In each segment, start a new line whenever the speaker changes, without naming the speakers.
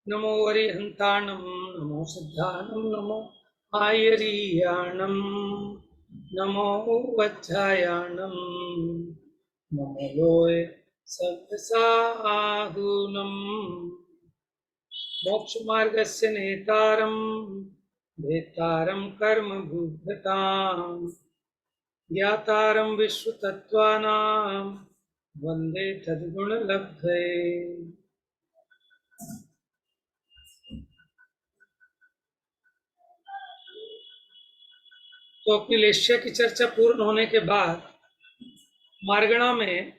नमो अरिहंताणं नमो सिद्धाणं नमो आयरीयाणं नमो वज्रायाणं नमो लोय सव्यसाहूनम् मोक्षमार्गस्य नेतारं भेतारं कर्मभूभृतां ज्ञातारं विश्वतत्त्वानां वन्दे तद्गुणलब्धये। तो अपनी लेश्य की चर्चा पूर्ण होने के बाद मार्गणा में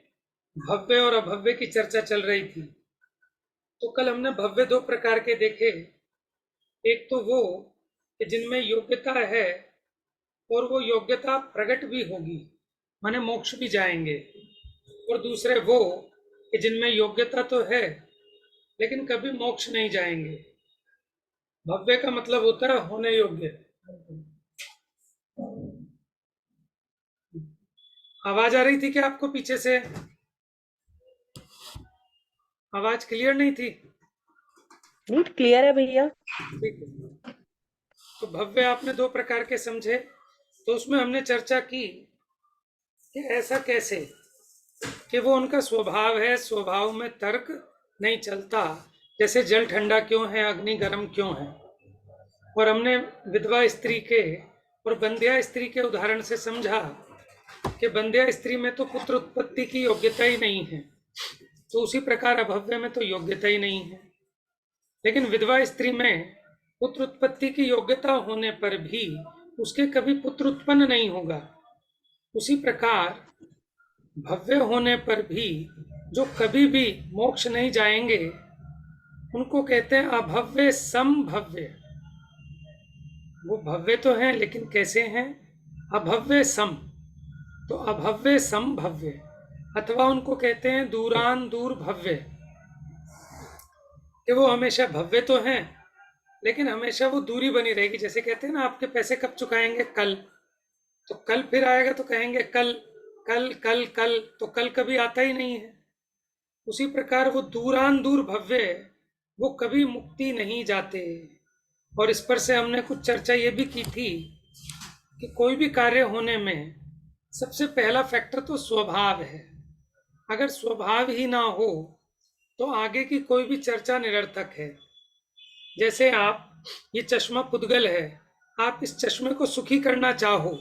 भव्य और अभव्य की चर्चा चल रही थी। तो कल हमने भव्य दो प्रकार के देखे। एक तो वो कि जिनमें योग्यता है और वो योग्यता प्रकट भी होगी, माने मोक्ष भी जाएंगे। और दूसरे वो कि जिनमें योग्यता तो है लेकिन कभी मोक्ष नहीं जाएंगे। भव्य का मतलब होता है होने योग्य। आवाज आ रही थी क्या आपको पीछे से? आवाज क्लियर नहीं थी?
नहीं, क्लियर है भैया।
ठीक है। तो भव्य आपने दो प्रकार के समझे। तो उसमें हमने चर्चा की कि ऐसा कैसे कि वो उनका स्वभाव है, स्वभाव में तर्क नहीं चलता। जैसे जल ठंडा क्यों है, अग्नि गर्म क्यों है। और हमने विधवा स्त्री के और बंध्या स्त्री के उदाहरण से समझा कि बंध्या स्त्री में तो पुत्र उत्पत्ति की योग्यता ही नहीं है, तो उसी प्रकार अभव्य में तो योग्यता ही नहीं है। लेकिन विधवा स्त्री में पुत्र उत्पत्ति की योग्यता होने पर भी उसके कभी पुत्र उत्पन्न नहीं होगा। उसी प्रकार भव्य होने पर भी जो कभी भी मोक्ष नहीं जाएंगे उनको कहते हैं अभव्य समभव्य। वो भव्य तो हैं लेकिन कैसे हैं? अभव्य सम। तो अभव्य समभव्य, अथवा उनको कहते हैं दूरान दूर भव्य, कि वो हमेशा भव्य तो हैं लेकिन हमेशा वो दूरी बनी रहेगी। जैसे कहते हैं ना, आपके पैसे कब चुकाएंगे? कल। तो कल फिर आएगा तो कहेंगे कल कल कल कल, तो कल कभी आता ही नहीं है। उसी प्रकार वो दूरान दूर भव्य, वो कभी मुक्ति नहीं जाते। और इस पर से हमने कुछ चर्चा ये भी की थी कि कोई भी कार्य होने में सबसे पहला फैक्टर तो स्वभाव है। अगर स्वभाव ही ना हो तो आगे की कोई भी चर्चा निरर्थक है। जैसे आप, ये चश्मा पुद्गल है, आप इस चश्मे को सुखी करना चाहो,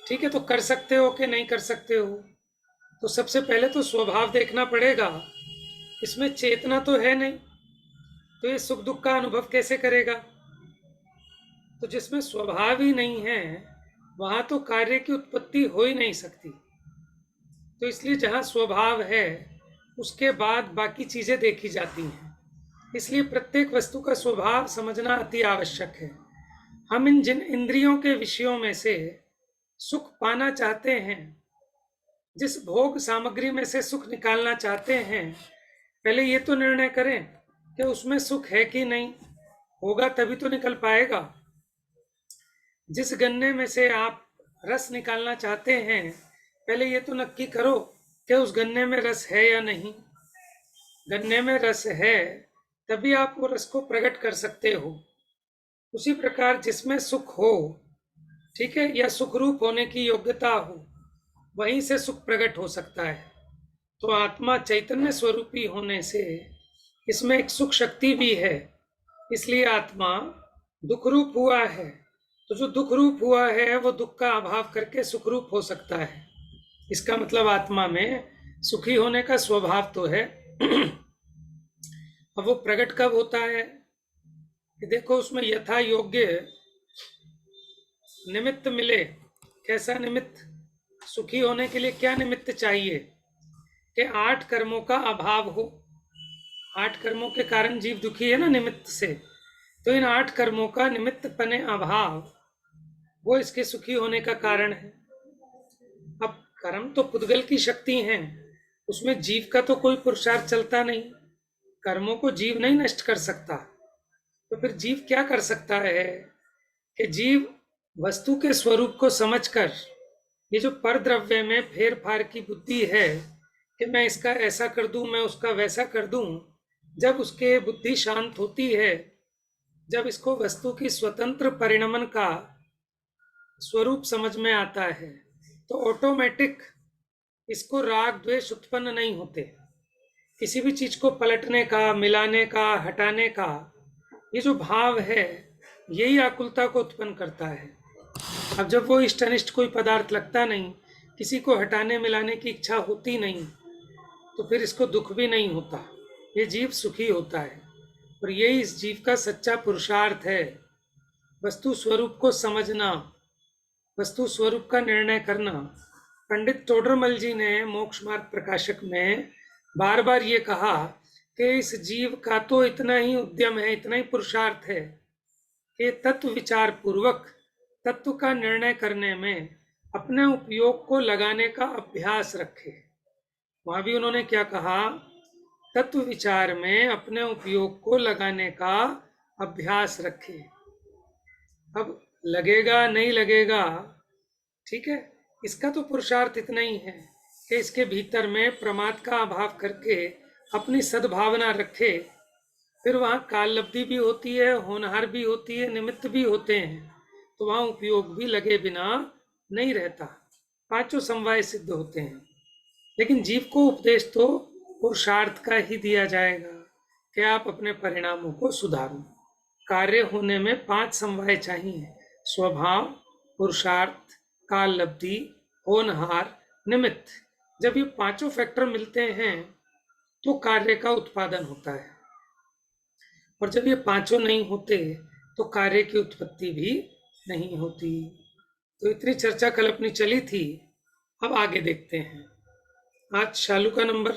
ठीक है, तो कर सकते हो कि नहीं कर सकते हो? तो सबसे पहले तो स्वभाव देखना पड़ेगा। इसमें चेतना तो है नहीं, तो ये सुख दुख का अनुभव कैसे करेगा? तो जिसमें स्वभाव ही नहीं है वहां तो कार्य की उत्पत्ति हो ही नहीं सकती। तो इसलिए जहां स्वभाव है उसके बाद बाकी चीजें देखी जाती हैं। इसलिए प्रत्येक वस्तु का स्वभाव समझना अति आवश्यक है। हम इन जिन इंद्रियों के विषयों में से सुख पाना चाहते हैं, जिस भोग सामग्री में से सुख निकालना चाहते हैं, पहले ये तो निर्णय करें कि उसमें सुख है कि नहीं। होगा तभी तो निकल पाएगा। जिस गन्ने में से आप रस निकालना चाहते हैं, पहले ये तो नक्की करो कि उस गन्ने में रस है या नहीं। गन्ने में रस है तभी आप वो रस को प्रकट कर सकते हो। उसी प्रकार जिसमें सुख हो, ठीक है, या सुख रूप होने की योग्यता हो, वहीं से सुख प्रकट हो सकता है। तो आत्मा चैतन्य स्वरूपी होने से इसमें एक सुख शक्ति भी है, इसलिए आत्मा दुख रूप हुआ है। तो जो दुख रूप हुआ है वो दुख का अभाव करके सुख रूप हो सकता है। इसका मतलब आत्मा में सुखी होने का स्वभाव तो है। अब वो प्रकट कब होता है कि देखो उसमें यथा योग्य निमित्त मिले। कैसा निमित्त? सुखी होने के लिए क्या निमित्त चाहिए? कि 8 कर्मों का अभाव हो। 8 कर्मों के कारण जीव दुखी है ना, निमित्त से। तो इन 8 कर्मों का निमित्त पने अभाव, वो इसके सुखी होने का कारण है। अब कर्म तो पुद्गल की शक्ति हैं, उसमें जीव का तो कोई पुरुषार्थ चलता नहीं। कर्मों को जीव नहीं नष्ट कर सकता। तो फिर जीव क्या कर सकता है कि जीव वस्तु के स्वरूप को समझकर, ये जो पर द्रव्य में फेर फार की बुद्धि है कि मैं इसका ऐसा कर दूं, मैं उसका वैसा कर दूं, जब उसके बुद्धि शांत होती है, जब इसको वस्तु की स्वतंत्र परिणमन का स्वरूप समझ में आता है, तो ऑटोमेटिक इसको राग द्वेष उत्पन्न नहीं होते। किसी भी चीज को पलटने का, मिलाने का, हटाने का ये जो भाव है, यही आकुलता को उत्पन्न करता है। अब जब वो इष्ट अनिष्ट कोई पदार्थ लगता नहीं, किसी को हटाने मिलाने की इच्छा होती नहीं, तो फिर इसको दुख भी नहीं होता, ये जीव सुखी होता है। और यही इस जीव का सच्चा पुरुषार्थ है, वस्तु स्वरूप को समझना, वस्तु स्वरूप का निर्णय करना। पंडित टोडरमल जी ने मोक्ष मार्ग प्रकाशक में बार बार ये कहा कि इस जीव का तो इतना ही उद्यम है, इतना ही पुरुषार्थ है कि तत्व विचार पूर्वक तत्व का निर्णय करने में अपने उपयोग को लगाने का अभ्यास रखे। वहां भी उन्होंने क्या कहा, तत्व विचार में अपने उपयोग को लगाने का अभ्यास रखे। अब लगेगा नहीं लगेगा, ठीक है, इसका तो पुरुषार्थ इतना ही है कि इसके भीतर में प्रमाद का अभाव करके अपनी सद्भावना रखे। फिर वहाँ काललब्धि भी होती है, होनहार भी होती है, निमित्त भी होते हैं, तो वहाँ उपयोग भी लगे बिना नहीं रहता, पांचों समवाय सिद्ध होते हैं। लेकिन जीव को उपदेश तो पुरुषार्थ का ही दिया जाएगा कि आप अपने परिणामों को सुधारो। कार्य होने में 5 समवाय चाहिए, स्वभाव, पुरुषार्थ, काल लब्धि, होनहार, निमित्त। जब ये पांचों फैक्टर मिलते हैं तो कार्य का उत्पादन होता है, और जब ये पांचों नहीं होते तो कार्य की उत्पत्ति भी नहीं होती। तो इतनी चर्चा कल अपनी चली थी, अब आगे देखते हैं। आज शालू का नंबर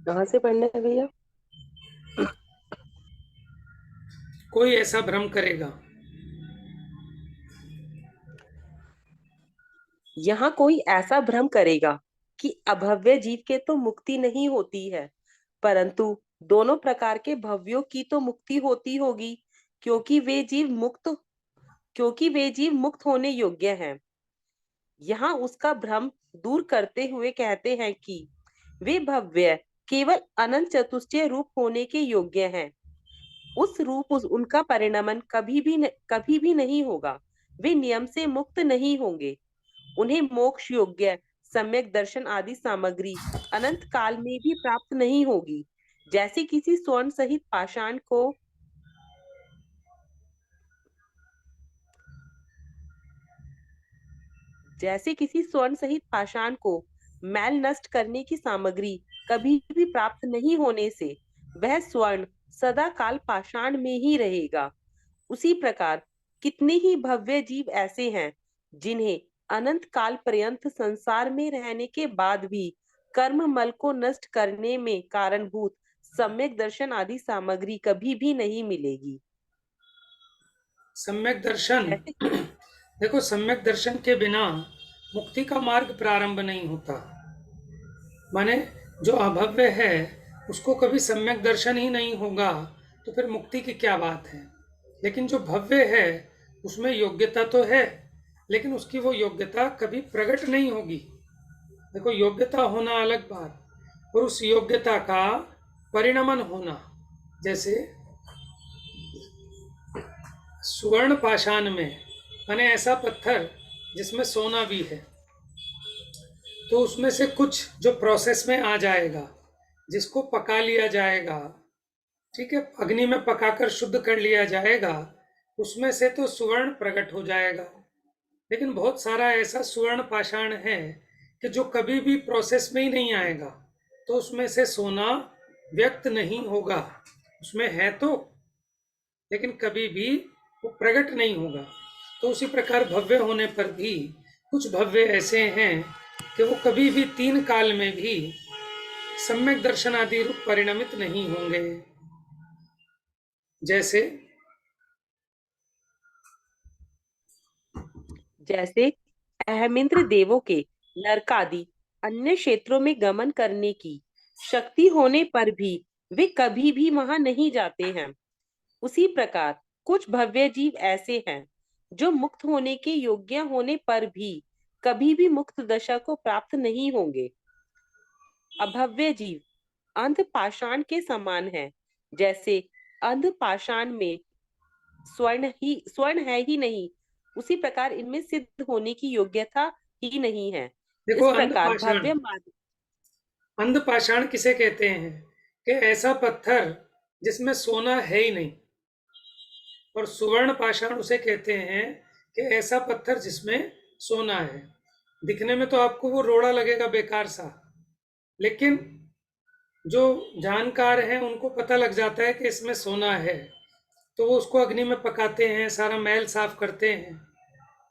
कहाँ से पढ़ना है भैया?
कोई ऐसा भ्रम करेगा,
यहाँ कोई ऐसा भ्रम करेगा कि अभव्य जीव के तो मुक्ति नहीं होती है, परंतु दोनों प्रकार के भव्यों की तो मुक्ति होती होगी, क्योंकि वे जीव मुक्त होने योग्य हैं। यहाँ उसका भ्रम दूर करते हुए कहते हैं कि वे भव्य केवल अनंत चतुष्टय रूप होने के योग्य हैं। उनका परिणमन कभी भी नहीं होगा। वे नियम से मुक्त नहीं होंगे। उन्हें मोक्ष योग्य सम्यक दर्शन आदि सामग्री अनंत काल में भी प्राप्त नहीं होगी। जैसे किसी स्वर्ण सहित पाषाण को मैल नष्ट करने की सामग्री कभी भी प्राप्त नहीं होने से वह स्वर्ण सदा काल पाषाण में ही रहेगा। उसी प्रकार कितने ही भव्य जीव ऐसे हैं जिन्हें अनंत काल पर्यंत संसार में रहने के बाद भी कर्म मल को नष्ट करने में कारणभूत सम्यक दर्शन आदि सामग्री कभी भी नहीं मिलेगी।
सम्यक दर्शन
जैसे
देखो, सम्यक दर्शन के बिना मुक्ति का मार्ग प्रारंभ नहीं होता। माने जो अभव्य है उसको कभी सम्यक दर्शन ही नहीं होगा, तो फिर मुक्ति की क्या बात है। लेकिन जो भव्य है उसमें योग्यता तो है, लेकिन उसकी वो योग्यता कभी प्रकट नहीं होगी। देखो, योग्यता होना अलग बात, और उस योग्यता का परिणमन होना। जैसे सुवर्ण पाषाण में, माने ऐसा पत्थर जिसमें सोना भी है, तो उसमें से कुछ जो प्रोसेस में आ जाएगा, जिसको पका लिया जाएगा, ठीक है, अग्नि में पकाकर शुद्ध कर लिया जाएगा, उसमें से तो सुवर्ण प्रकट हो जाएगा। लेकिन बहुत सारा ऐसा सुवर्ण पाषाण है कि जो कभी भी प्रोसेस में ही नहीं आएगा, तो उसमें से सोना व्यक्त नहीं होगा। उसमें है तो, लेकिन कभी भी वो प्रकट नहीं होगा। तो उसी प्रकार भव्य होने पर भी कुछ भव्य ऐसे हैं कि वो कभी भी 3 काल में भी सम्यक दर्शन आदि रूप परिणमित नहीं होंगे।
जैसे अहमिंद्र देवों के नरक आदि अन्य क्षेत्रों में गमन करने की शक्ति होने पर भी वे कभी भी वहां नहीं जाते हैं। उसी प्रकार कुछ भव्य जीव ऐसे हैं जो मुक्त होने के योग्य होने पर भी कभी भी मुक्त दशा को प्राप्त नहीं होंगे। अभव्य जीव अंध पाषाण के समान है। जैसे अंध पाषाण में स्वर्ण है ही नहीं, उसी प्रकार इनमें सिद्ध होने की योग्यता ही नहीं है।
देखो,
इस
अंध
प्रकार
पाषाण,
भव्य मार्ग।
अंध पाषाण किसे कहते हैं? कि ऐसा पत्थर जिसमें सोना है ही नहीं। और सुवर्ण पाषाण उसे कहते हैं कि ऐसा पत्थर जिसमें सोना है। दिखने में तो आपको वो रोड़ा लगेगा, बेकार सा, लेकिन जो जानकार हैं उनको पता लग जाता है कि इसमें सोना है, तो वो उसको अग्नि में पकाते हैं, सारा मैल साफ करते हैं।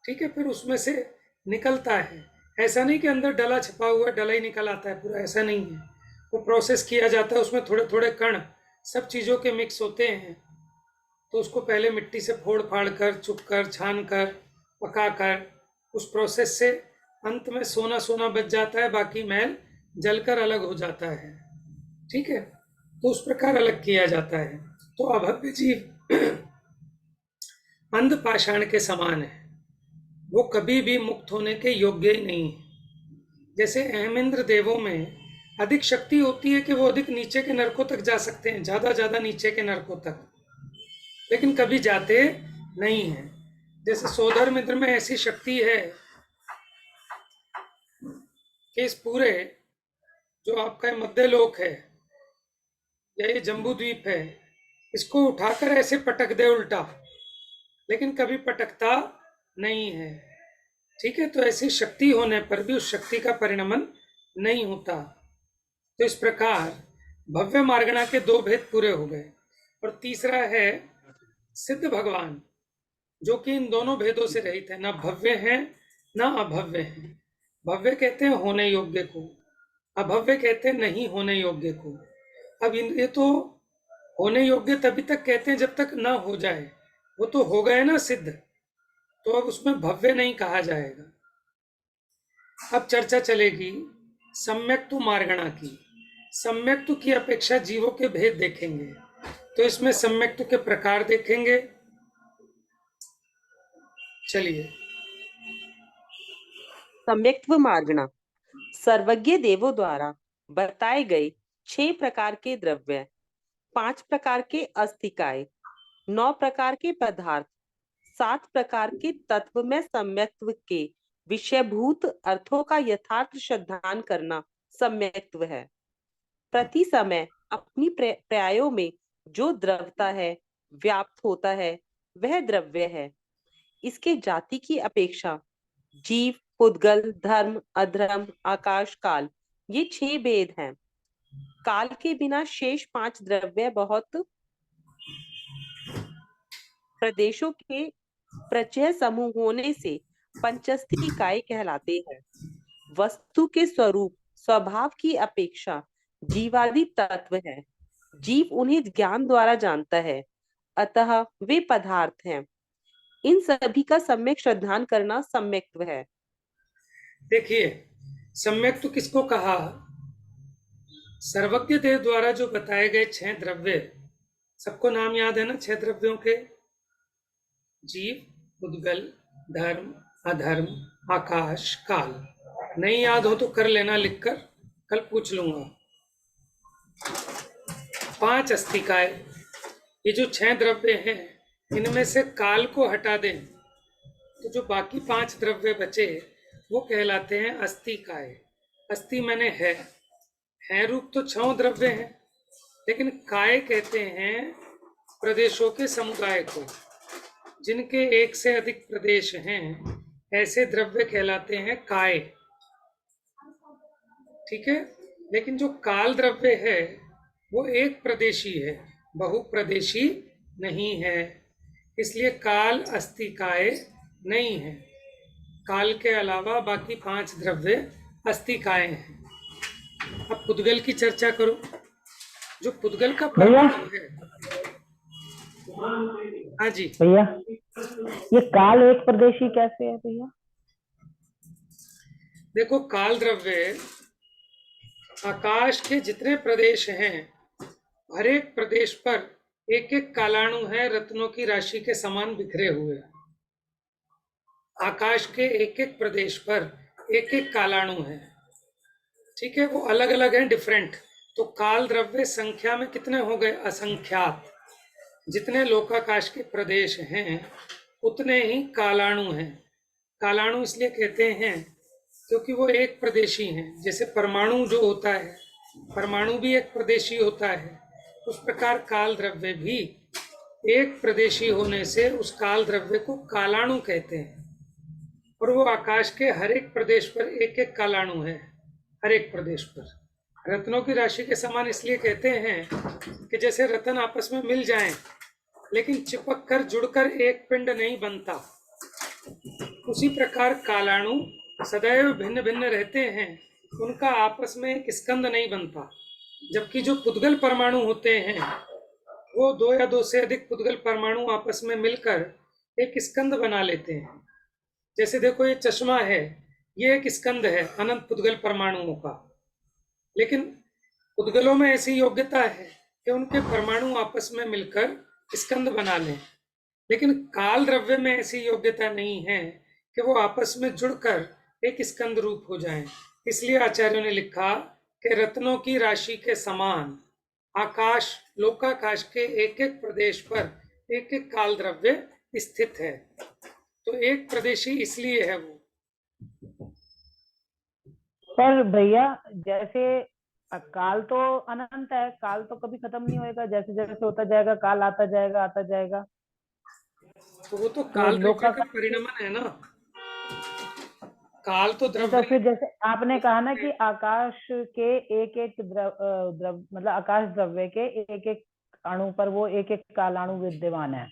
ठीक है, फिर उसमें से निकलता है। ऐसा नहीं कि अंदर डला छपा हुआ डला ही निकल आता है पूरा, ऐसा नहीं है। वो प्रोसेस किया जाता है, उसमें थोड़े थोड़े कण सब चीज़ों के मिक्स होते हैं। तो उसको पहले मिट्टी से फोड़ फाड़ कर, चुप कर, छान कर, पका कर, उस प्रोसेस से अंत में सोना सोना बच जाता है, बाकी मैल जलकर अलग हो जाता है। ठीक है, तो उस प्रकार अलग किया जाता है। तो अभव्य जीव अंध पाषाण के समान है, वो कभी भी मुक्त होने के योग्य ही नहीं है। जैसे अहमेंद्र देवों में अधिक शक्ति होती है कि वो अधिक नीचे के नरकों तक जा सकते हैं, ज्यादा नीचे के नरकों तक, लेकिन कभी जाते नहीं हैं। जैसे सोधर्मित्र में ऐसी शक्ति है कि इस पूरे जो आपका मध्य लोक है या ये जम्बू द्वीप है, इसको उठाकर ऐसे पटक दे उल्टा, लेकिन कभी पटकता नहीं है। ठीक है, तो ऐसी शक्ति होने पर भी उस शक्ति का परिणमन नहीं होता। तो इस प्रकार भव्य मार्गणा के दो भेद पूरे हो गए। और तीसरा है सिद्ध भगवान, जो कि इन दोनों भेदों से रहित है, ना भव्य है ना अभव्य है। भव्य कहते हैं होने योग्य को, अभव्य कहते हैं नहीं होने योग्य को। अब ये तो होने योग्य तभी तक कहते हैं जब तक ना हो जाए, वो तो हो गए ना सिद्ध, तो अब उसमें भव्य नहीं कहा जाएगा। अब चर्चा चलेगी सम्यक्तु मार्गणा की। सम्यक्तु की अपेक्षा जीवों के भेद देखेंगे, तो इसमें सम्यक्तु के प्रकार देखेंगे। चलिए।
सम्यक्त्व मार्गणा सर्वज्ञ देवों द्वारा बताए गए 6 प्रकार के द्रव्य, 5 प्रकार के अस्थिकाय, 9 प्रकार के पदार्थ, 7 प्रकार के तत्व में सम्यक्त्व के विषयभूत अर्थों का यथार्थ श्रद्धान करना सम्यक्त्व है। प्रति समय अपनी पर्यायों में जो द्रवता है, व्याप्त होता है, वह द्रव्य है। इसके जाति की अपेक्षा जीव, पुद्गल, धर्म, अधर्म, आकाश, काल, ये 6 भेद हैं। काल के बिना शेष 5 द्रव्य बहुत प्रदेशों के प्रचय समूह होने से पंचस्थी काय कहलाते हैं। वस्तु के स्वरूप स्वभाव की अपेक्षा जीवादि तत्व है। जीव उन्हें ज्ञान द्वारा जानता है, अतः वे पदार्थ हैं। इन सभी का सम्यक श्रद्धान करना सम्यक्त्व है।
देखिए, सम्यक तो किसको कहा? सर्वज्ञ देव द्वारा जो बताए गए 6 द्रव्य, सबको नाम याद है ना 6 द्रव्यों के? जीव, पुद्गल, धर्म, अधर्म, आकाश, काल। नहीं याद हो तो कर लेना लिखकर, कल पूछ लूंगा। 5 अस्तिकाय, ये जो 6 द्रव्य हैं, इनमें से काल को हटा दें तो जो बाकी 5 द्रव्य बचे वो कहलाते हैं अस्तिकाय। अस्थि मैंने है रूप तो 6 द्रव्य हैं, लेकिन काय कहते हैं प्रदेशों के समुदाय को। जिनके एक से अधिक प्रदेश हैं, ऐसे द्रव्य कहलाते हैं काय। ठीक है, लेकिन जो काल द्रव्य है वो एक प्रदेशी है, बहुप्रदेशी नहीं है, इसलिए काल अस्तिकाय नहीं है। काल के अलावा बाकी 5 द्रव्य अस्तिकाय हैं। अब पुद्गल की चर्चा करो। जो पुद्गल का
भैया
परमाणु है। हाँ जी।
भैया, ये काल एक प्रदेशी कैसे है भैया?
देखो, काल द्रव्य आकाश के जितने प्रदेश हैं, हर एक प्रदेश पर एक एक कालाणु है, रत्नों की राशि के समान बिखरे हुए। आकाश के एक एक प्रदेश पर एक एक कालाणु है। ठीक है, वो अलग अलग हैं, डिफरेंट। तो काल द्रव्य संख्या में कितने हो गए? असंख्यात। जितने लोकाकाश के प्रदेश हैं उतने ही कालाणु हैं। कालाणु इसलिए कहते हैं क्योंकि वो एक प्रदेशी हैं। जैसे परमाणु जो होता है, परमाणु भी एक प्रदेशी होता है, उस प्रकार काल द्रव्य भी एक प्रदेशी होने से उस काल द्रव्य को कालाणु कहते हैं। और वो आकाश के हर एक प्रदेश पर एक एक कालाणु है, हर एक प्रदेश पर। रत्नों की राशि के समान इसलिए कहते हैं कि जैसे रत्न आपस में मिल जाएं, लेकिन चिपक कर जुड़कर एक पिंड नहीं बनता, उसी प्रकार कालाणु सदैव भिन्न भिन्न रहते हैं, उनका आपस में एक स्कंद नहीं बनता। जबकि जो पुद्गल परमाणु होते हैं वो दो या दो से अधिक पुद्गल परमाणु आपस में मिलकर एक स्कंद बना लेते हैं। जैसे देखो, ये चश्मा है, ये एक स्कंद है अनंत पुद्गल परमाणुओं का। लेकिन पुद्गलों में ऐसी योग्यता है कि उनके परमाणु आपस में मिलकर स्कंद बना लें, लेकिन काल द्रव्य में ऐसी योग्यता नहीं है कि वो आपस में जुड़कर एक स्कंद रूप हो जाएं। इसलिए आचार्यों ने लिखा कि रत्नों की राशि के समान आकाश, लोकाकाश के एक एक प्रदेश पर एक एक काल द्रव्य स्थित है। तो एक प्रदेशी इसलिए है वो।
पर भैया जैसे काल तो अनंत है, काल तो कभी खत्म नहीं होएगा, जैसे जैसे होता जाएगा काल आता जाएगा आता जाएगा।
तो वो तो
तो
काल द्रव्य
लोका
का परिणमन है ना। काल तो
तो
द्रव्य
फिर जैसे आपने कहा ना कि आकाश के एक एक द्रव मतलब आकाश द्रव्य के एक एक अणु पर वो एक एक कालाणु विद्यमान है,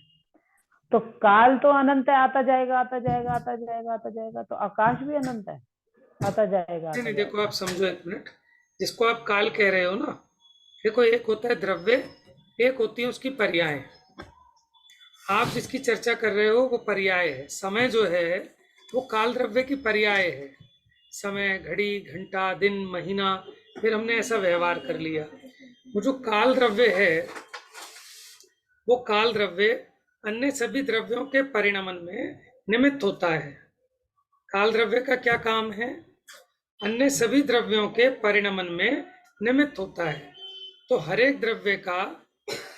तो काल तो अनंत है, आता जाएगा आता जाएगा आता जाएगा आता जाएगा, तो आकाश भी अनंत है, आता जाएगा
नहीं
आता
नहीं, देखो आप
जाएगा।
समझो एक मिनट। जिसको आप काल कह रहे हो ना, देखो एक होता है द्रव्य, एक होती है उसकी पर्याय। आप जिसकी चर्चा कर रहे हो वो पर्याय है। समय जो है वो काल द्रव्य की पर्याय है। समय, घड़ी, घंटा, दिन, महीना, फिर हमने ऐसा व्यवहार कर लिया। वो जो काल द्रव्य है वो काल द्रव्य अन्य सभी द्रव्यों के परिणमन में निमित्त होता है। काल द्रव्य का क्या काम है? अन्य सभी द्रव्यों के परिणमन में निमित्त होता है। तो हर एक द्रव्य का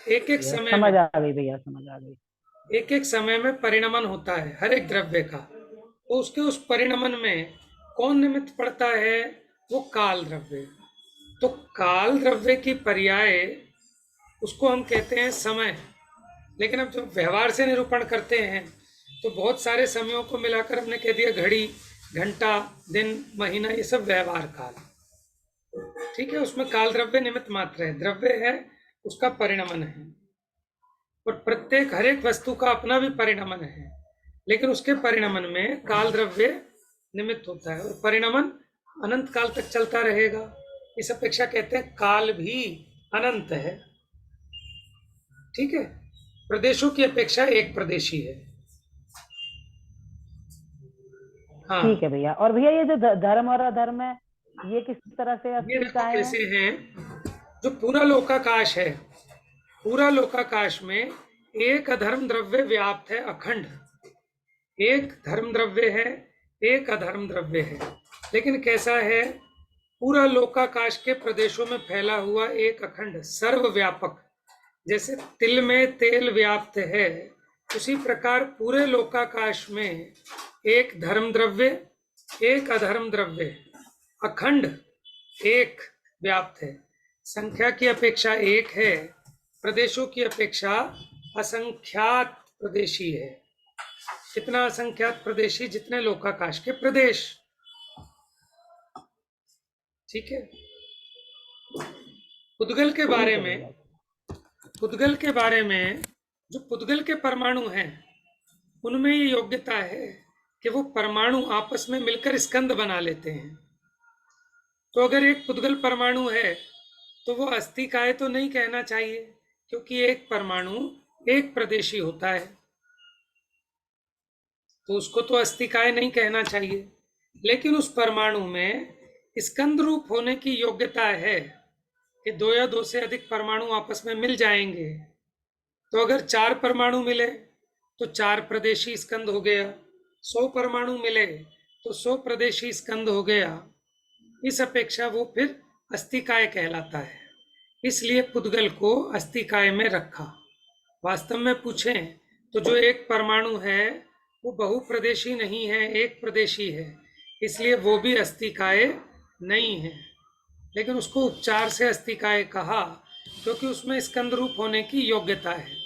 एक एक समय में,
समझ आ गई भैया, समझ आ गई।
एक एक समय में परिणमन होता है हर एक द्रव्य का। तो उसके उस परिणमन में कौन निमित्त पड़ता है? वो काल द्रव्य। तो काल द्रव्य की पर्याय उसको हम कहते हैं समय। लेकिन अब जब व्यवहार से निरूपण करते हैं तो बहुत सारे समयों को मिलाकर हमने कह दिया घड़ी, घंटा, दिन, महीना, ये सब व्यवहार काल। ठीक है, उसमें काल द्रव्य निमित्त मात्र है, द्रव्य है उसका परिणमन है। और प्रत्येक हर एक वस्तु का अपना भी परिणमन है, लेकिन उसके परिणमन में काल द्रव्य निमित्त होता है और परिणमन अनंत काल तक चलता रहेगा। इस अपेक्षा कहते हैं काल भी अनंत है। ठीक है, प्रदेशों की अपेक्षा एक प्रदेशी है। हाँ,
ठीक है भैया। और भैया ये जो धर्म और अधर्म है, ये किस तरह से
ये देखो
अस्थिरताएं हैं?
कैसे हैं। जो पूरा लोकाकाश है, पूरा लोकाकाश में एक अधर्म द्रव्य व्याप्त है, अखंड। एक धर्म द्रव्य है, एक अधर्म द्रव्य है। लेकिन कैसा है? पूरा लोकाकाश के प्रदेशों में फैला हुआ एक अखंड सर्वव्यापक। जैसे तिल में तेल व्याप्त है, उसी प्रकार पूरे लोकाकाश में एक धर्म द्रव्य, एक अधर्म द्रव्य, अखंड एक व्याप्त है। संख्या की अपेक्षा एक है, प्रदेशों की अपेक्षा असंख्यात प्रदेशी है। कितना असंख्यात प्रदेशी? जितने लोकाकाश के प्रदेश। ठीक है। पुद्गल के बारे
ठीक है
में,
भैया।
पुद्गल के बारे में, जो पुद्गल के परमाणु हैं उनमें ये योग्यता है कि वो परमाणु आपस में मिलकर स्कंद बना लेते हैं। तो अगर एक पुद्गल परमाणु है तो वो अस्थिकाय तो नहीं कहना चाहिए, क्योंकि एक परमाणु एक प्रदेशी होता है, तो उसको तो अस्थिकाय नहीं कहना चाहिए। लेकिन उस परमाणु में स्कंद रूप होने की योग्यता है कि दो या दो से अधिक परमाणु आपस में मिल जाएंगे। तो अगर चार परमाणु मिले तो चार प्रदेशी स्कंद हो गया। 100 परमाणु मिले तो 100 प्रदेशी स्कंद हो गया। इस अपेक्षा वो फिर अस्थिकाय कहलाता है, इसलिए पुद्गल को अस्थिकाय में रखा। वास्तव में पूछें तो जो एक परमाणु है वो बहुप्रदेशी नहीं है, एक प्रदेशी है, इसलिए वो भी अस्थिकाय नहीं है। लेकिन उसको उपचार से अस्थिकाय कहा क्योंकि उसमें स्कंद रूप होने की योग्यता है।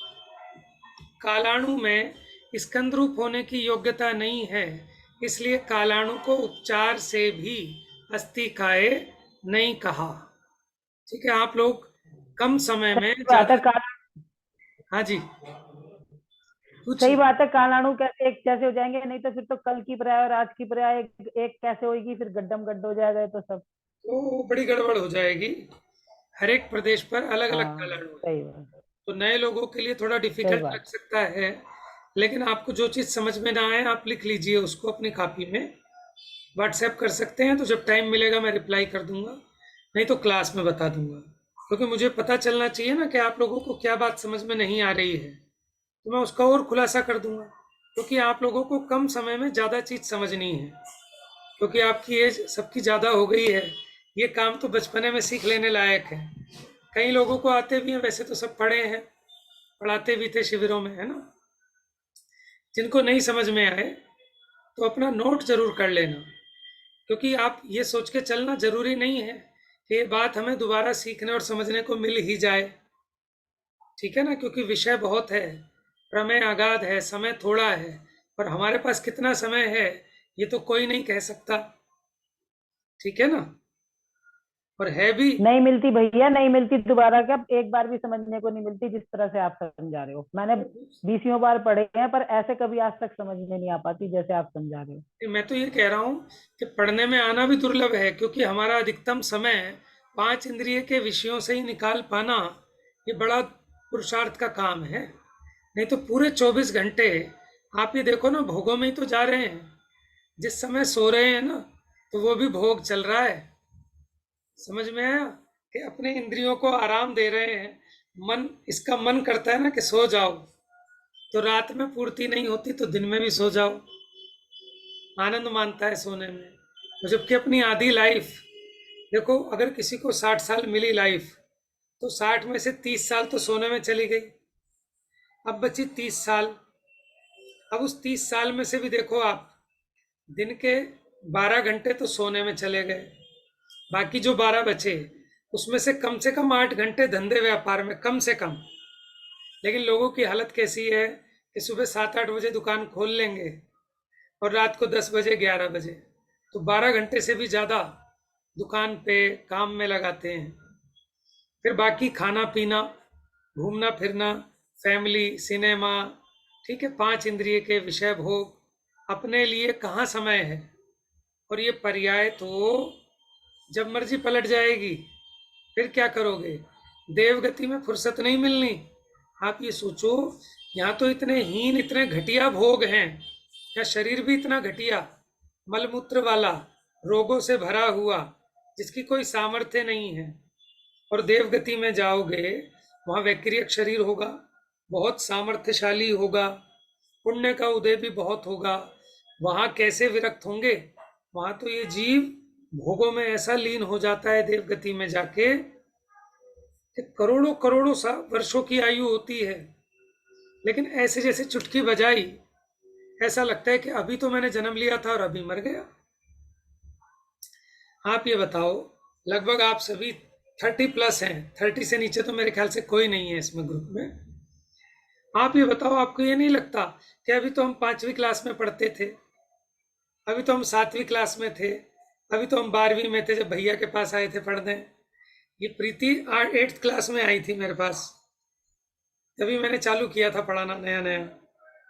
कालाणु में स्कंद रूप होने की योग्यता नहीं है, इसलिए कालाणु को उपचार से भी अस्थिकाय नहीं कहा। ठीक है, आप लोग कम समय में
बात है
हाँ जी
सही बात है। कालाणु कैसे एक जैसे हो जाएंगे, नहीं तो फिर तो कल की पर्याय और आज की पर्याय एक कैसे होगी, फिर गड्ढम गड्ढ हो जाएगा तो सब।
तो बड़ी गड़बड़ हो जाएगी। हर एक प्रदेश पर अलग अलग
हाँ
कालाणु है,
सही बात,
तो नए लोगों के लिए थोड़ा डिफिकल्ट लग सकता है। लेकिन आपको जो चीज़ समझ में ना आए आप लिख लीजिए उसको अपनी कॉपी में, व्हाट्सएप कर सकते हैं, तो जब टाइम मिलेगा मैं रिप्लाई कर दूंगा, नहीं तो क्लास में बता दूंगा। क्योंकि मुझे पता चलना चाहिए ना कि आप लोगों को क्या बात समझ में नहीं आ रही है, तो मैं उसका और खुलासा कर दूंगा। क्योंकि आप लोगों को कम समय में ज़्यादा चीज़ समझनी है, क्योंकि आपकी एज सबकी ज़्यादा हो गई है। ये काम तो बचपने में सीख लेने लायक है। कई लोगों को आते भी हैं, वैसे तो सब पढ़े हैं, पढ़ाते भी थे शिविरों में, है ना। जिनको नहीं समझ में आए तो अपना नोट जरूर कर लेना, क्योंकि आप ये सोच के चलना जरूरी नहीं है कि ये बात हमें दोबारा सीखने और समझने को मिल ही जाए। ठीक है ना, क्योंकि विषय बहुत है, प्रमेय अगाध है, समय थोड़ा है, और हमारे पास कितना समय है ये तो कोई नहीं कह सकता। ठीक है ना, और है भी
नहीं मिलती भैया, नहीं मिलती दोबारा, क्या एक बार भी समझने को नहीं मिलती जिस तरह से आप समझा रहे हो। मैंने 20 बार पढ़े हैं पर ऐसे कभी आज तक समझ में नहीं आ पाती जैसे आप समझा रहे हो।
मैं तो ये कह रहा हूँ कि पढ़ने में आना भी दुर्लभ है, क्योंकि हमारा अधिकतम समय 5 इंद्रिय के विषयों से ही निकाल पाना ये बड़ा पुरुषार्थ का काम है। नहीं तो पूरे 24 घंटे आप ये देखो ना, भोगों में ही तो जा रहे हैं। जिस समय सो रहे हैं ना, तो वो भी भोग चल रहा है। समझ में आया कि अपने इंद्रियों को आराम दे रहे हैं। मन, इसका मन करता है ना कि सो जाओ, तो रात में पूर्ति नहीं होती तो दिन में भी सो जाओ, आनंद मानता है सोने में। तो जबकि अपनी आधी लाइफ देखो, अगर किसी को 60 साल मिली लाइफ, तो 60 में से 30 साल तो सोने में चली गई, अब बची 30 साल। अब उस 30 साल में से भी देखो आप, दिन के 12 घंटे तो सोने में चले गए, बाकी जो 12 बचे उसमें से कम 8 घंटे धंधे व्यापार में, कम से कम। लेकिन लोगों की हालत कैसी है कि सुबह 7-8 बजे दुकान खोल लेंगे और रात को 10 बजे 11 बजे, तो 12 घंटे से भी ज़्यादा दुकान पे काम में लगाते हैं। फिर बाकी खाना पीना, घूमना फिरना, फैमिली, सिनेमा, ठीक है, 5 इंद्रिय के विषय भोग, अपने लिए कहाँ समय है। और ये पर्याय तो जब मर्जी पलट जाएगी, फिर क्या करोगे। देवगति में फुर्सत नहीं मिलनी। आप ये सोचो, यहाँ तो इतने हीन, इतने घटिया भोग हैं, या शरीर भी इतना घटिया, मलमूत्र वाला, रोगों से भरा हुआ, जिसकी कोई सामर्थ्य नहीं है। और देवगति में जाओगे, वहाँ वैक्रियक शरीर होगा, बहुत सामर्थ्यशाली होगा, पुण्य का उदय भी बहुत होगा। वहाँ कैसे विरक्त होंगे। वहाँ तो ये जीव भोगों में ऐसा लीन हो जाता है देवगति में जाके कि करोड़ों करोड़ों वर्षों की आयु होती है, लेकिन ऐसे जैसे चुटकी बजाई, ऐसा लगता है कि अभी तो मैंने जन्म लिया था और अभी मर गया। आप ये बताओ, लगभग आप सभी 30+ हैं, 30 से नीचे तो मेरे ख्याल से कोई नहीं है इसमें ग्रुप में। आप ये बताओ, आपको ये नहीं लगता कि अभी तो हम 5वीं क्लास में पढ़ते थे, अभी तो हम 7वीं क्लास में थे, अभी तो हम 12वीं में थे जब भैया के पास आए थे पढ़ने। ये प्रीति 8th क्लास में आई थी मेरे पास, तभी मैंने चालू किया था पढ़ाना नया नया,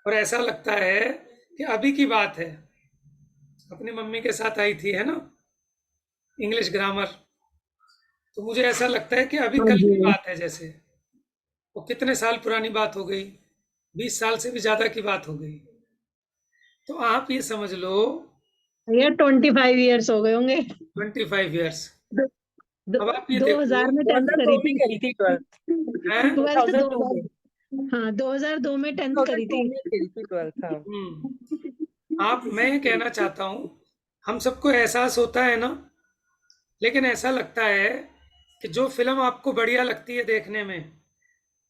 और ऐसा लगता है कि अभी की बात है। अपनी मम्मी के साथ आई थी, है ना, इंग्लिश ग्रामर, तो मुझे ऐसा लगता है कि अभी कल की बात है, जैसे वो कितने साल पुरानी बात हो गई, 20 साल से भी ज्यादा की बात हो गई। तो आप ये समझ लो,
ये 25 ईयर्स हो गए होंगे।
25 ईयर्स। अब आप ये
2000 में 10th करी थी।
2002 में।
हाँ 2002 में 10th करी थी।
12th। हाँ।
मैं ये कहना चाहता हूँ, हम सबको एहसास होता है ना, लेकिन ऐसा लगता है कि जो फिल्म आपको बढ़िया लगती है देखने में,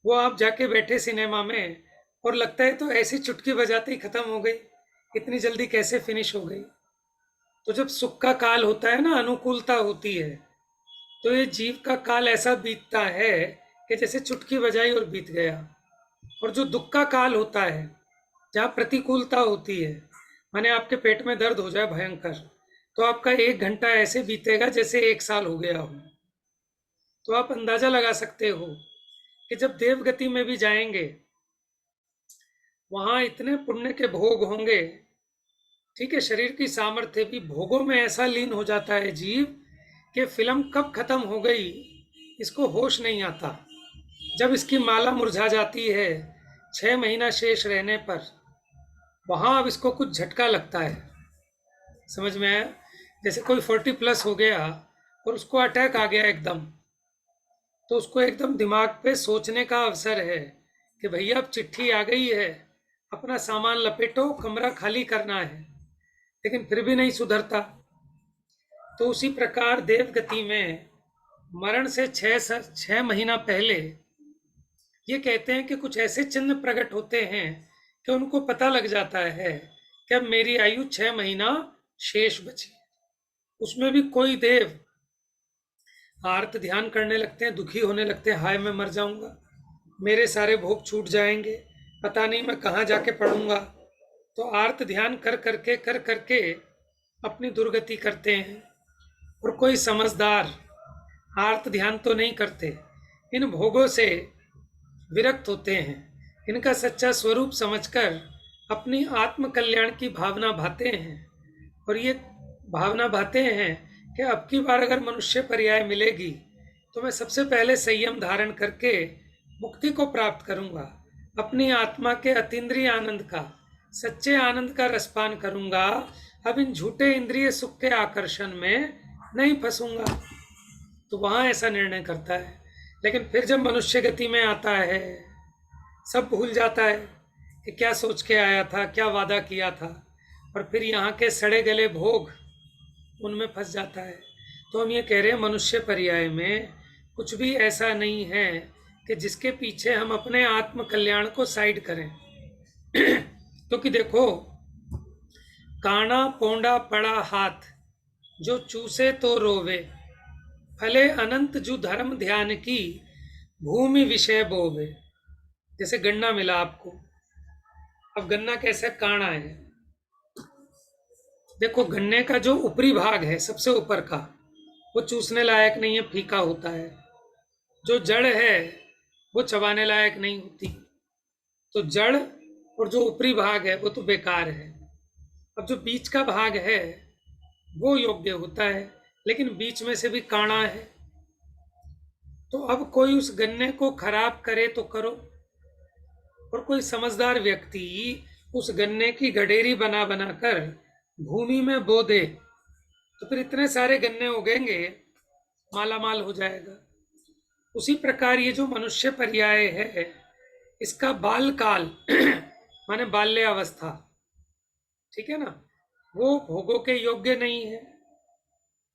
वो आप जाके बैठे सिनेमा में और लगता है तो ऐसी चुटकी बजाते ही खत्म हो गई, इतनी जल्दी कैसे फिनिश हो गई। तो जब सुख का काल होता है ना, अनुकूलता होती है, तो ये जीव का काल ऐसा बीतता है कि जैसे चुटकी बजाई और बीत गया। और जो दुख का काल होता है, जहाँ प्रतिकूलता होती है, माने आपके पेट में दर्द हो जाए भयंकर, तो आपका 1 घंटा ऐसे बीतेगा जैसे 1 साल हो गया हो। तो आप अंदाजा लगा सकते हो कि जब देवगति में भी जाएंगे, वहां इतने पुण्य के भोग होंगे, ठीक है, शरीर की सामर्थ्य भी भोगों में ऐसा लीन हो जाता है जीव कि फिल्म कब खत्म हो गई इसको होश नहीं आता। जब इसकी माला मुरझा जाती है 6 महीना शेष रहने पर, वहां अब इसको कुछ झटका लगता है। समझ में आया? जैसे कोई 40+ हो गया और उसको अटैक आ गया एकदम, तो उसको एकदम दिमाग पे सोचने का अवसर है कि भैया अब चिट्ठी आ गई है, अपना सामान लपेटो, कमरा खाली करना है, लेकिन फिर भी नहीं सुधरता। तो उसी प्रकार देवगति में मरण से 6 महीना पहले ये कहते हैं कि कुछ ऐसे चिन्ह प्रकट होते हैं कि उनको पता लग जाता है कि अब मेरी आयु 6 महीना शेष बची। उसमें भी कोई देव आर्त ध्यान करने लगते हैं, दुखी होने लगते हैं, हाय मैं मर जाऊंगा, मेरे सारे भोग छूट जाएंगे, पता नहीं मैं कहाँ जाके पड़ूंगा। तो आर्त ध्यान कर करके अपनी दुर्गति करते हैं। और कोई समझदार आर्त ध्यान तो नहीं करते, इन भोगों से विरक्त होते हैं, इनका सच्चा स्वरूप समझकर अपनी आत्म कल्याण की भावना भाते हैं। और ये भावना भाते हैं कि अब की बार अगर मनुष्य पर्याय मिलेगी तो मैं सबसे पहले संयम धारण करके मुक्ति को प्राप्त करूंगा, अपनी आत्मा के अतीन्द्रिय आनंद का, सच्चे आनंद का रसपान करूंगा, अब इन झूठे इंद्रिय सुख के आकर्षण में नहीं फंसूंगा। तो वहां ऐसा निर्णय करता है। लेकिन फिर जब मनुष्य गति में आता है, सब भूल जाता है कि क्या सोच के आया था, क्या वादा किया था, और फिर यहाँ के सड़े गले भोग उनमें फंस जाता है। तो हम ये कह रहे हैं, मनुष्य पर्याय में कुछ भी ऐसा नहीं है कि जिसके पीछे हम अपने आत्म कल्याण को साइड करें। तो कि देखो, काना पोंडा पड़ा हाथ, जो चूसे तो रोवे, फले अनंत जो धर्म ध्यान की, भूमि विषय बोवे। जैसे गन्ना मिला आपको, अब गन्ना कैसा काना है, देखो गन्ने का जो ऊपरी भाग है सबसे ऊपर का, वो चूसने लायक नहीं है, फीका होता है। जो जड़ है वो चबाने लायक नहीं होती। तो जड़ और जो ऊपरी भाग है वो तो बेकार है। अब जो बीच का भाग है वो योग्य होता है, लेकिन बीच में से भी काणा है। तो अब कोई उस गन्ने को खराब करे तो करो, और कोई समझदार व्यक्ति उस गन्ने की गडेरी बना बनाकर भूमि में बो दे, तो फिर इतने सारे गन्ने उगेंगे, माला माल हो जाएगा। उसी प्रकार ये जो मनुष्य पर्याय है, इसका बाल काल माने बाल्यावस्था, ठीक है ना, वो भोगों के योग्य नहीं है।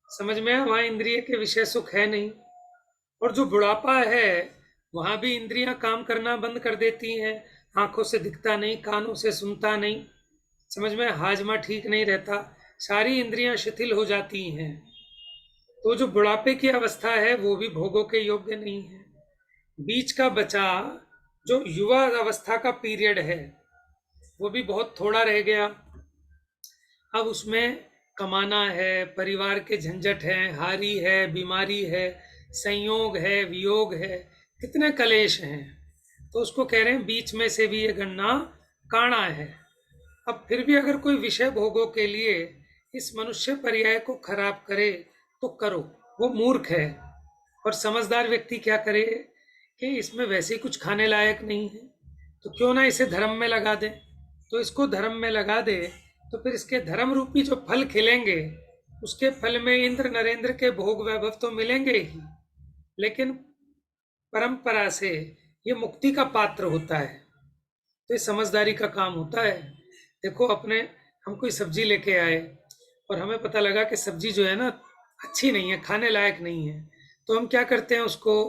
समझ में, वहां इंद्रिय के विषय सुख है नहीं। और जो बुढ़ापा है, वहां भी इंद्रियां काम करना बंद कर देती हैं, आंखों से दिखता नहीं, कानों से सुनता नहीं, समझ में, हाजमा ठीक नहीं रहता, सारी इंद्रियां शिथिल हो जाती हैं। तो जो बुढ़ापे की अवस्था है वो भी भोगों के योग्य नहीं है। बीच का बचा जो युवा अवस्था का पीरियड है, वो भी बहुत थोड़ा रह गया। अब उसमें कमाना है, परिवार के झंझट हैं, हारी है, बीमारी है, संयोग है, वियोग है, कितने कलेश हैं। तो उसको कह रहे हैं बीच में से भी ये गन्ना काणा है। अब फिर भी अगर कोई विषय भोगों के लिए इस मनुष्य पर्याय को खराब करे तो करो, वो मूर्ख है। और समझदार व्यक्ति क्या करे कि इसमें वैसे ही कुछ खाने लायक नहीं है, तो क्यों ना इसे धर्म में लगा दे। तो इसको धर्म में लगा दे तो फिर इसके धर्म रूपी जो फल खिलेंगे, उसके फल में इंद्र नरेंद्र के भोग वैभव तो मिलेंगे ही, लेकिन परंपरा से ये मुक्ति का पात्र होता है। तो ये समझदारी का काम होता है। देखो, अपने हम कोई सब्जी लेके आए और हमें पता लगा कि सब्जी जो है ना अच्छी नहीं है, खाने लायक नहीं है, तो हम क्या करते हैं उसको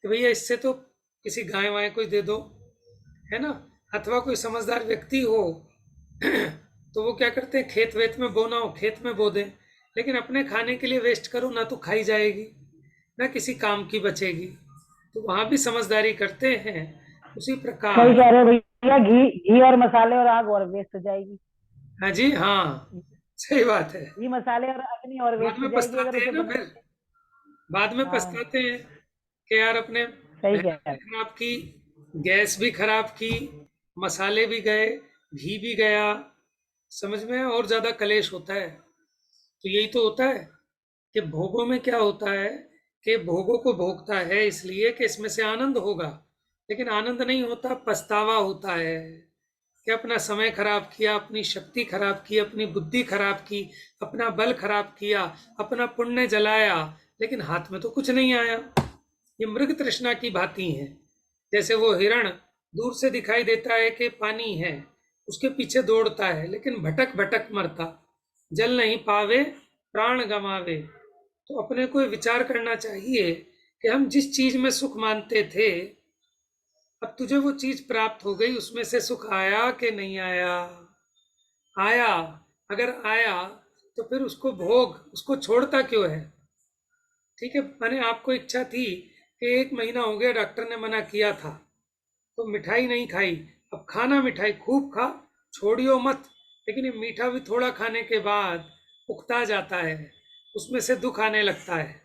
कि भैया इससे तो किसी गाय वाय को ही दे दो, है ना। अथवा कोई समझदार व्यक्ति हो तो वो क्या करते हैं, खेत वेत में बोना हो खेत में बो दें, लेकिन अपने खाने के लिए वेस्ट करो ना तो खाई जाएगी ना किसी काम की बचेगी, तो वहां भी समझदारी करते हैं। उसी
सही
प्रकार
कह रहे हो भैया, घी घी और मसाले और आग और वेस्ट हो जाएगी।
हाँ जी, हाँ, सही बात है।
घी मसाले और अग्नि और
बाद
वेस्ट हो
में
जाएगी अगर
पछताते हैं
उसे
ना
बचा।
फिर, बाद में
हाँ,
पछताते हैं कि यार अपने
सही कह
मेहनत
रहे
भी
हैं।
खराब की, गैस भी खराब की, मसाले भी गए, घी भी गया, समझ में है? और ज्यादा कलेश होता है। तो यही तो होता है कि भोगों में क्या होता है कि भोगों को भोगता है इसलिए कि इसमें से आनंद होगा, लेकिन आनंद नहीं होता, पछतावा होता है कि अपना समय खराब किया, अपनी शक्ति खराब की, अपनी बुद्धि खराब की, अपना बल खराब किया, अपना पुण्य जलाया, लेकिन हाथ में तो कुछ नहीं आया। ये मृग तृष्णा की भांति है। जैसे वो हिरण दूर से दिखाई देता है कि पानी है, उसके पीछे दौड़ता है, लेकिन भटक भटक मरता, जल नहीं पावे प्राण गमावे। तो अपने को विचार करना चाहिए कि हम जिस चीज में सुख मानते थे, अब तुझे वो चीज प्राप्त हो गई, उसमें से सुख आया कि नहीं आया? आया। अगर आया तो फिर उसको भोग, उसको छोड़ता क्यों है? ठीक है, मैंने आपको इच्छा थी कि 1 महीना हो गया डॉक्टर ने मना किया था तो मिठाई नहीं खाई, अब खाना मिठाई खूब खा, छोड़ियो मत, लेकिन ये मीठा भी थोड़ा खाने के बाद उकता जाता है, उसमें से दुख आने लगता है।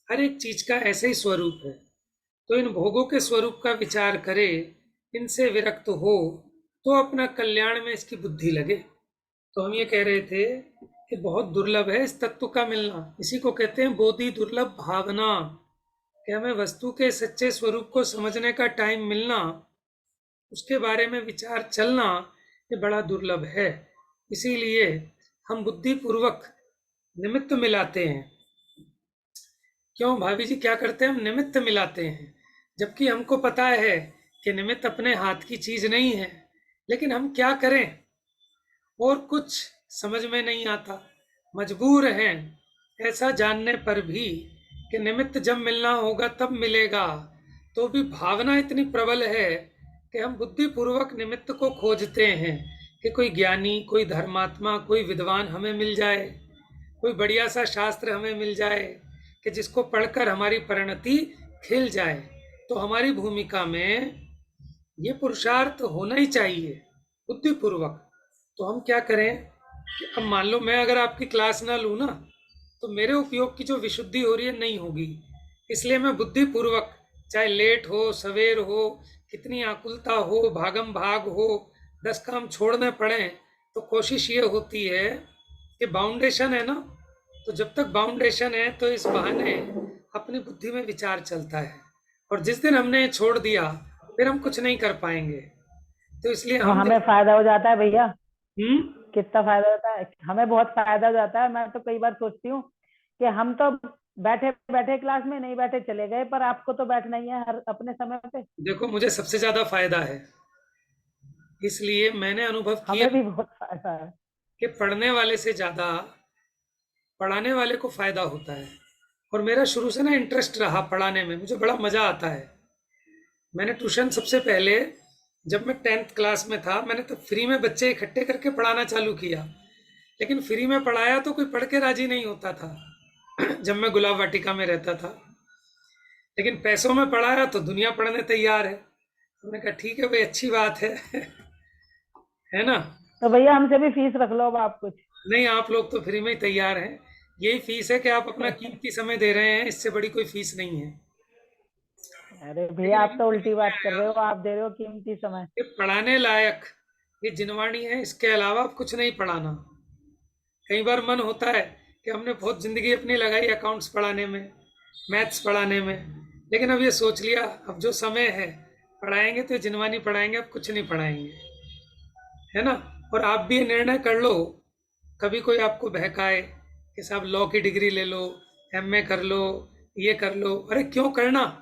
हर एक चीज का ऐसे ही स्वरूप है। तो इन भोगों के स्वरूप का विचार करे, इनसे विरक्त हो तो अपना कल्याण में इसकी बुद्धि लगे। तो हम ये कह रहे थे कि बहुत दुर्लभ है इस तत्व का मिलना, इसी को कहते हैं बोधि दुर्लभ भावना, कि हमें वस्तु के सच्चे स्वरूप को समझने का टाइम मिलना, उसके बारे में विचार चलना, ये बड़ा दुर्लभ है। इसीलिए हम बुद्धि पूर्वक निमित्त मिलाते हैं। क्यों भाभी जी, क्या करते हैं हम? निमित्त मिलाते हैं, जबकि हमको पता है कि निमित्त अपने हाथ की चीज नहीं है, लेकिन हम क्या करें, और कुछ समझ में नहीं आता, मजबूर हैं। ऐसा जानने पर भी कि निमित्त जब मिलना होगा तब मिलेगा, तो भी भावना इतनी प्रबल है कि हम बुद्धि पूर्वक निमित्त को खोजते हैं कि कोई ज्ञानी, कोई धर्मात्मा, कोई विद्वान हमें मिल जाए, कोई बढ़िया सा शास्त्र हमें मिल जाए कि जिसको पढ़कर हमारी परिणति खिल जाए। तो हमारी भूमिका में ये पुरुषार्थ होना ही चाहिए बुद्धिपूर्वक। तो हम क्या करें कि अब मान लो मैं अगर आपकी क्लास ना लूँ ना, तो मेरे उपयोग की जो विशुद्धि हो रही है नहीं होगी, इसलिए मैं बुद्धिपूर्वक, चाहे लेट हो सवेर हो, कितनी आकुलता हो, भागम भाग हो, 10 काम छोड़ने पड़े, तो कोशिश ये होती है कि बाउंडेशन है ना, तो जब तक बाउंडेशन है तो इस बहाने अपनी बुद्धि में विचार चलता है, और जिस दिन हमने छोड़ दिया फिर हम कुछ नहीं कर पाएंगे। तो इसलिए
तो
हम
हमें फायदा हो जाता है भैया,
हम्म
कितना फायदा होता है, हमें बहुत फायदा हो जाता है। मैं तो कई बार सोचती हूँ कि हम तो बैठे बैठे क्लास में नहीं बैठे चले गए, पर आपको तो बैठना ही है हर अपने समय पे।
देखो, मुझे सबसे ज्यादा फायदा है, इसलिए मैंने अनुभव किया
हमें भी बहुत फायदा है।
कि पढ़ने वाले से ज्यादा पढ़ाने वाले को फायदा होता है। और मेरा शुरू से ना इंटरेस्ट रहा पढ़ाने में, मुझे बड़ा मजा आता है। मैंने ट्यूशन सबसे पहले जब मैं 10th क्लास में था, मैंने तो फ्री में बच्चे इकट्ठे करके पढ़ाना चालू किया, लेकिन फ्री में पढ़ाया तो कोई पढ़ के राजी नहीं होता था जब मैं गुलाब वाटिका में रहता था, लेकिन पैसों में पढ़ाया तो दुनिया पढ़ने तैयार है। तो मैंने कहा ठीक है भाई, अच्छी बात है है ना।
तो भैया हमसे भी फीस रख लो अब आप कुछ।
नहीं, आप लोग तो फ्री में ही तैयार हैं। यही फीस है कि आप अपना कीमती समय दे रहे हैं, इससे बड़ी कोई फीस नहीं है।
अरे भैया
लेकिन
आप
अभी
तो
समझ
उल्टी
में
बात कर
आया
रहे हो, आप दे रहे हो कीमती समय।
कि पढ़ाने लायक ये जिनवाणी है, इसके अलावा अब कुछ नहीं पढ़ाना। कई बार मन होता है कि हमने बहुत जिंदगी अपनी लगाई अकाउंट्स पढ़ाने में, मैथ्स पढ़ाने में, लेकिन अब ये सोच लिया अब जो समय है पढ़ाएंगे तो जिनवानी पढ़ाएंगे, अब कुछ नहीं पढ़ाएंगे, है ना। और आप भी ये निर्णय कर लो, कभी कोई आपको बहकाए कि साहब लॉ की डिग्री ले लो, एमए कर लो, ये कर लो, अरे क्यों करना?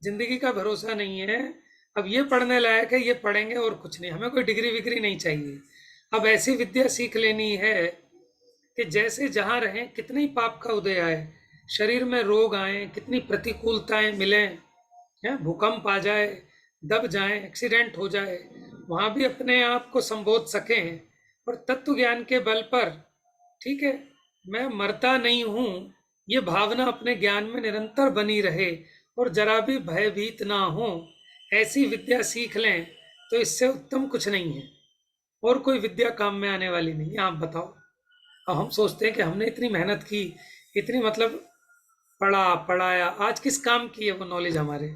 जिंदगी का भरोसा नहीं है। अब ये पढ़ने लायक है, ये पढ़ेंगे और कुछ नहीं, हमें कोई डिग्री विग्री नहीं चाहिए। अब ऐसी विद्या सीख लेनी है कि जैसे जहाँ रहें, कितने ही पाप का उदय आए, शरीर में रोग आए, कितनी प्रतिकूलताएं मिलें, भूकंप आ जाए, दब जाए, एक्सीडेंट हो जाए, वहाँ भी अपने आप को संबोध सकें और तत्व ज्ञान के बल पर, ठीक है, मैं मरता नहीं हूँ, ये भावना अपने ज्ञान में निरंतर बनी रहे और जरा भी भयभीत ना हो, ऐसी विद्या सीख लें तो इससे उत्तम कुछ नहीं है। और कोई विद्या काम में आने वाली नहीं है। आप बताओ, अब हम सोचते हैं कि हमने इतनी मेहनत की, इतनी मतलब पढ़ाया, आज किस काम की है वो नॉलेज हमारे?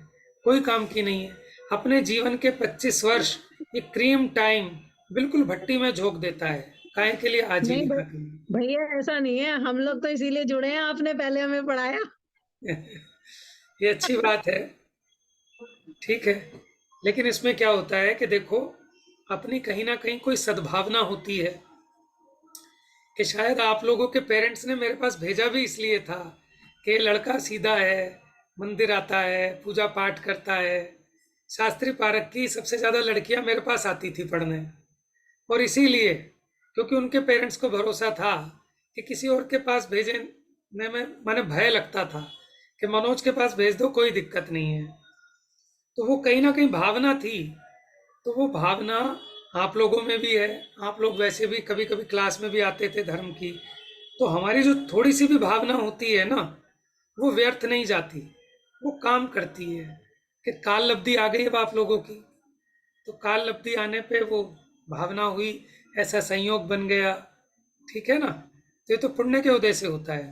कोई काम की नहीं है। अपने जीवन के 25 वर्ष ये क्रीम टाइम बिल्कुल भट्टी में झोंक देता है। काहे के लिए?
नहीं
आजीविका के लिए।
भैया, ऐसा नहीं है, हम लोग तो इसीलिए जुड़े हैं, आपने पहले हमें पढ़ाया।
ये अच्छी बात है, ठीक है, लेकिन इसमें क्या होता है कि देखो, अपनी कहीं ना कहीं कोई सद्भावना होती है कि शायद आप लोगों के पेरेंट्स ने मेरे पास भेजा भी इसलिए था कि ये लड़का सीधा है, मंदिर आता है, पूजा पाठ करता है। शास्त्री पारक की सबसे ज़्यादा लड़कियां मेरे पास आती थी पढ़ने, और इसीलिए क्योंकि उनके पेरेंट्स को भरोसा था कि किसी और के पास भेजने में मैंने भय लगता था कि मनोज के पास भेज दो, कोई दिक्कत नहीं है। तो वो कहीं ना कहीं भावना थी। तो वो भावना आप लोगों में भी है। आप लोग वैसे भी कभी कभी क्लास में भी आते थे धर्म की, तो हमारी जो थोड़ी सी भी भावना होती है ना, वो व्यर्थ नहीं जाती, वो काम करती है। कि काल लब्धि आ गई अब आप लोगों की, तो काल लब्धि आने पे वो भावना हुई, ऐसा संयोग बन गया, ठीक है ना। तो ये तो पुण्य के उदय से होता है।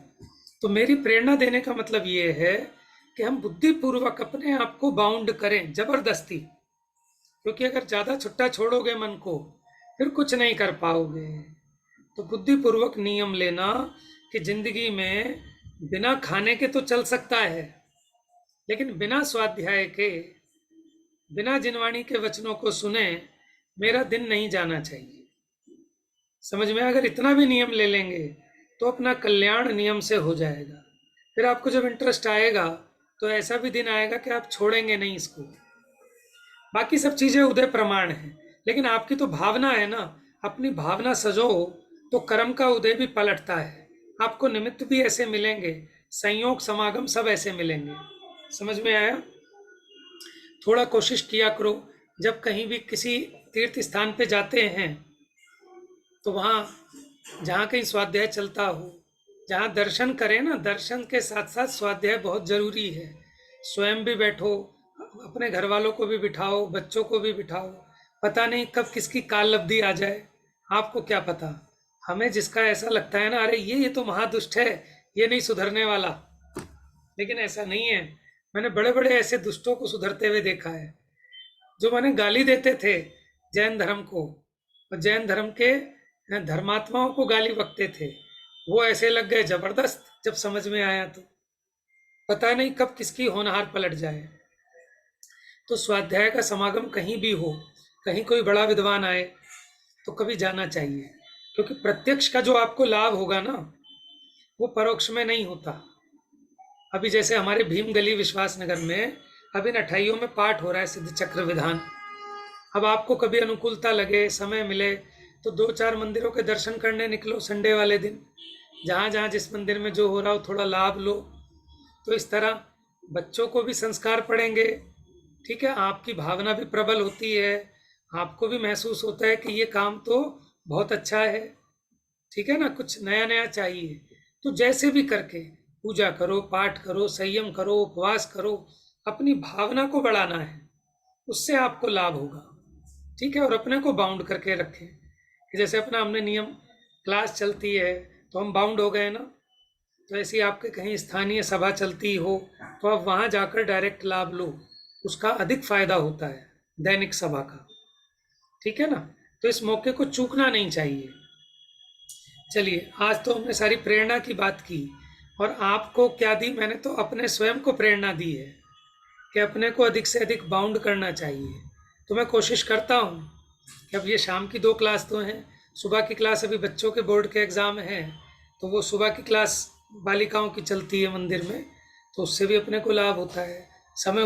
तो मेरी प्रेरणा देने का मतलब ये है कि हम बुद्धिपूर्वक अपने आप को बाउंड करें जबरदस्ती, क्योंकि अगर ज़्यादा छुट्टा छोड़ोगे मन को, फिर कुछ नहीं कर पाओगे। तो बुद्धिपूर्वक नियम लेना कि जिंदगी में बिना खाने के तो चल सकता है, लेकिन बिना स्वाध्याय के, बिना जिनवाणी के वचनों को सुने मेरा दिन नहीं जाना चाहिए। समझ में? अगर इतना भी नियम ले लेंगे तो अपना कल्याण नियम से हो जाएगा। फिर आपको जब इंटरेस्ट आएगा तो ऐसा भी दिन आएगा कि आप छोड़ेंगे नहीं इसको। बाकी सब चीजें उदय प्रमाण है, लेकिन आपकी तो भावना है ना। अपनी भावना सजो तो कर्म का उदय भी पलटता है। आपको निमित्त भी ऐसे मिलेंगे, संयोग समागम सब ऐसे मिलेंगे। समझ में आया? थोड़ा कोशिश किया करो, जब कहीं भी किसी तीर्थ स्थान पे जाते हैं तो वहाँ जहाँ कहीं स्वाध्याय चलता हो, जहाँ दर्शन करें ना, दर्शन के साथ साथ स्वाध्याय बहुत जरूरी है। स्वयं भी बैठो, अपने घर वालों को भी बिठाओ, बच्चों को भी बिठाओ। पता नहीं कब किसकी काल लब्धि आ जाए, आपको क्या पता। हमें जिसका ऐसा लगता है ना, अरे ये तो महादुष्ट है, ये नहीं सुधरने वाला, लेकिन ऐसा नहीं है। मैंने बड़े बड़े ऐसे दुष्टों को सुधरते हुए देखा है, जो मैंने गाली देते थे जैन धर्म को, और जैन धर्म के धर्मात्माओं को गाली बकते थे, वो ऐसे लग गए जबरदस्त। जब समझ में आया तो पता नहीं कब किसकी होनहार पलट जाए। तो स्वाध्याय का समागम कहीं भी हो, कहीं कोई बड़ा विद्वान आए तो कभी जाना चाहिए, क्योंकि प्रत्यक्ष का जो आपको लाभ होगा ना, वो परोक्ष में नहीं होता। अभी जैसे हमारे भीम गली विश्वासनगर में अभी इन 28 में पाठ हो रहा है सिद्ध चक्र विधान। अब आपको कभी अनुकूलता लगे, समय मिले तो 2-4 मंदिरों के दर्शन करने निकलो संडे वाले दिन, जहाँ जहाँ जिस मंदिर में जो हो रहा हो थोड़ा लाभ लो। तो इस तरह बच्चों को भी संस्कार पड़ेंगे, ठीक है, आपकी भावना भी प्रबल होती है, आपको भी महसूस होता है कि ये काम तो बहुत अच्छा है, ठीक है ना, कुछ नया नया चाहिए। तो जैसे भी करके पूजा करो, पाठ करो, संयम करो, उपवास करो, अपनी भावना को बढ़ाना है, उससे आपको लाभ होगा, ठीक है। और अपने को बाउंड करके रखें, कि जैसे अपना हमने नियम, क्लास चलती है तो हम बाउंड हो गए ना, तो ऐसी आपके कहीं स्थानीय सभा चलती हो तो आप वहाँ जाकर डायरेक्ट लाभ लो, उसका अधिक फायदा होता है दैनिक सभा का, ठीक है ना। तो इस मौके को चूकना नहीं चाहिए। चलिए, आज तो हमने सारी प्रेरणा की बात की, और आपको क्या दी? मैंने तो अपने स्वयं को प्रेरणा दी है कि अपने को अधिक से अधिक बाउंड करना चाहिए। तो मैं कोशिश करता हूँ कि अब ये शाम की 2 क्लास तो हैं, सुबह की क्लास अभी बच्चों के बोर्ड के एग्ज़ाम हैं, तो वो सुबह की क्लास बालिकाओं की चलती है मंदिर में, तो उससे भी अपने को लाभ होता है। समय